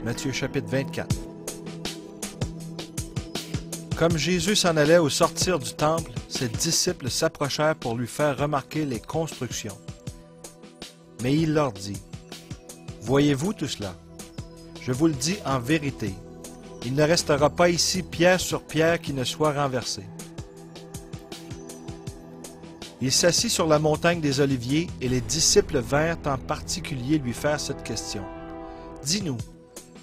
Matthieu chapitre 24. Comme Jésus s'en allait au sortir du temple, ses disciples s'approchèrent pour lui faire remarquer les constructions. Mais il leur dit, « Voyez-vous tout cela? Je vous le dis en vérité, il ne restera pas ici pierre sur pierre qui ne soit renversée. » Il s'assit sur la montagne des Oliviers et les disciples vinrent en particulier lui faire cette question. « Dis-nous,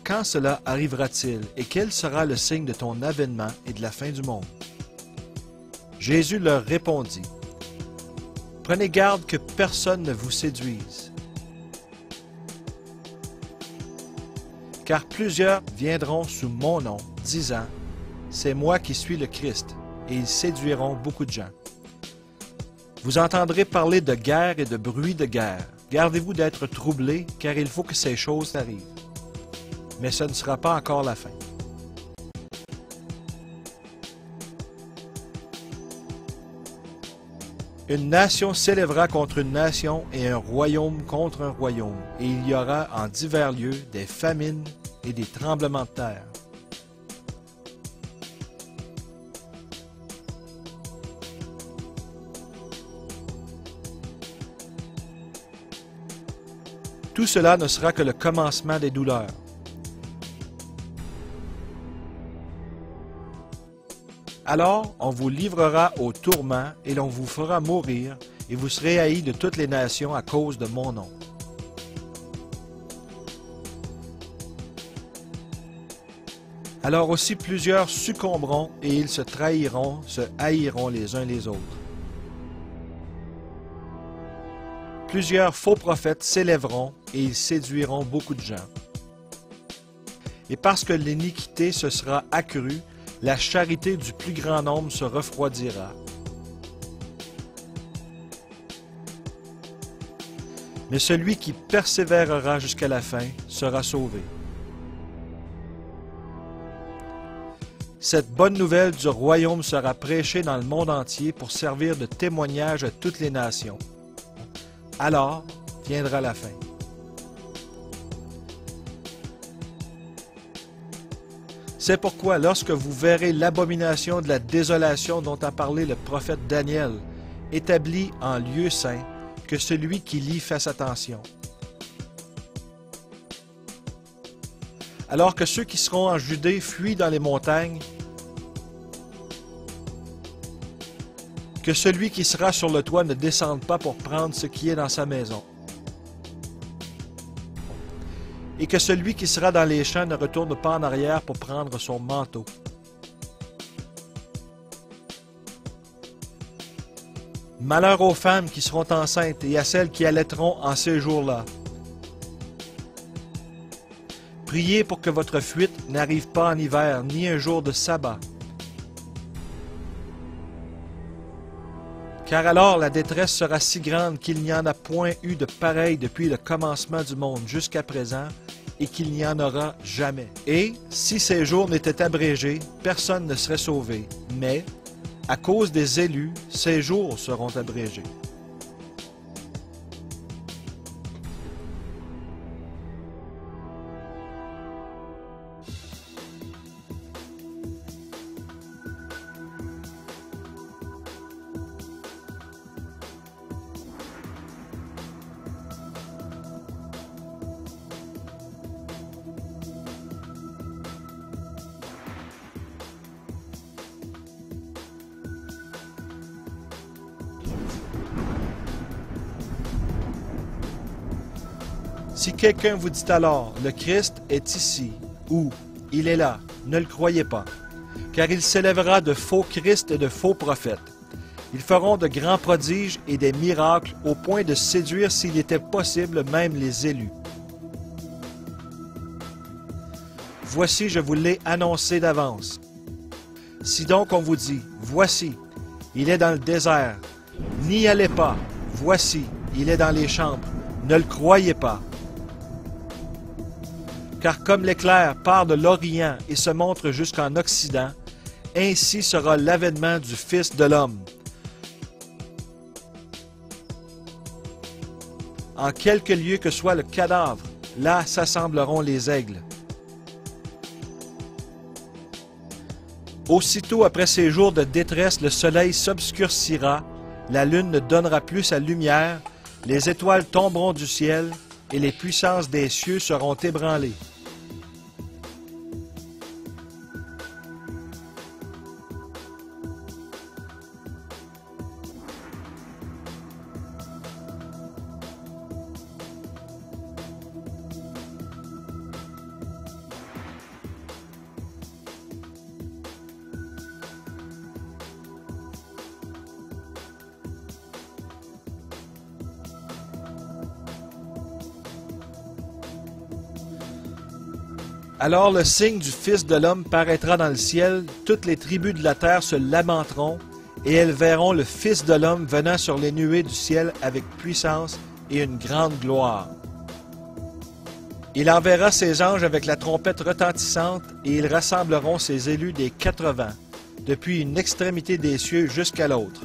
quand cela arrivera-t-il et quel sera le signe de ton avènement et de la fin du monde? » Jésus leur répondit, « Prenez garde que personne ne vous séduise. Car plusieurs viendront sous mon nom, disant, « C'est moi qui suis le Christ, » et ils séduiront beaucoup de gens. Vous entendrez parler de guerre et de bruit de guerre. Gardez-vous d'être troublés, car il faut que ces choses arrivent. Mais ce ne sera pas encore la fin. Une nation s'élèvera contre une nation et un royaume contre un royaume, et il y aura en divers lieux des famines et des tremblements de terre. Tout cela ne sera que le commencement des douleurs. Alors, on vous livrera au tourment et l'on vous fera mourir, et vous serez haïs de toutes les nations à cause de mon nom. Alors aussi plusieurs succomberont, et ils se trahiront, se haïront les uns les autres. Plusieurs faux prophètes s'élèveront, et ils séduiront beaucoup de gens. Et parce que l'iniquité se sera accrue, la charité du plus grand nombre se refroidira. Mais celui qui persévérera jusqu'à la fin sera sauvé. Cette bonne nouvelle du royaume sera prêchée dans le monde entier pour servir de témoignage à toutes les nations. Alors viendra la fin. C'est pourquoi, lorsque vous verrez l'abomination de la désolation dont a parlé le prophète Daniel, établie en lieu saint, que celui qui lit fasse attention. Alors que ceux qui seront en Judée fuient dans les montagnes, que celui qui sera sur le toit ne descende pas pour prendre ce qui est dans sa maison. Et que celui qui sera dans les champs ne retourne pas en arrière pour prendre son manteau. Malheur aux femmes qui seront enceintes et à celles qui allaiteront en ces jours-là. Priez pour que votre fuite n'arrive pas en hiver, ni un jour de sabbat. Car alors la détresse sera si grande qu'il n'y en a point eu de pareil depuis le commencement du monde jusqu'à présent, et qu'il n'y en aura jamais. Et, si ces jours n'étaient abrégés, personne ne serait sauvé. Mais, à cause des élus, ces jours seront abrégés. Si quelqu'un vous dit alors, le Christ est ici, ou il est là, ne le croyez pas, car il s'élèvera de faux Christ et de faux prophètes. Ils feront de grands prodiges et des miracles au point de séduire, s'il était possible, même les élus. Voici, je vous l'ai annoncé d'avance. Si donc on vous dit, voici, il est dans le désert, n'y allez pas, voici, il est dans les chambres, ne le croyez pas. Car comme l'éclair part de l'Orient et se montre jusqu'en Occident, ainsi sera l'avènement du Fils de l'homme. En quelque lieu que soit le cadavre, là s'assembleront les aigles. Aussitôt après ces jours de détresse, le soleil s'obscurcira, la lune ne donnera plus sa lumière, les étoiles tomberont du ciel, et les puissances des cieux seront ébranlées. Alors le signe du Fils de l'homme paraîtra dans le ciel, toutes les tribus de la terre se lamenteront, et elles verront le Fils de l'homme venant sur les nuées du ciel avec puissance et une grande gloire. Il enverra ses anges avec la trompette retentissante, et ils rassembleront ses élus des 4 vents, depuis une extrémité des cieux jusqu'à l'autre.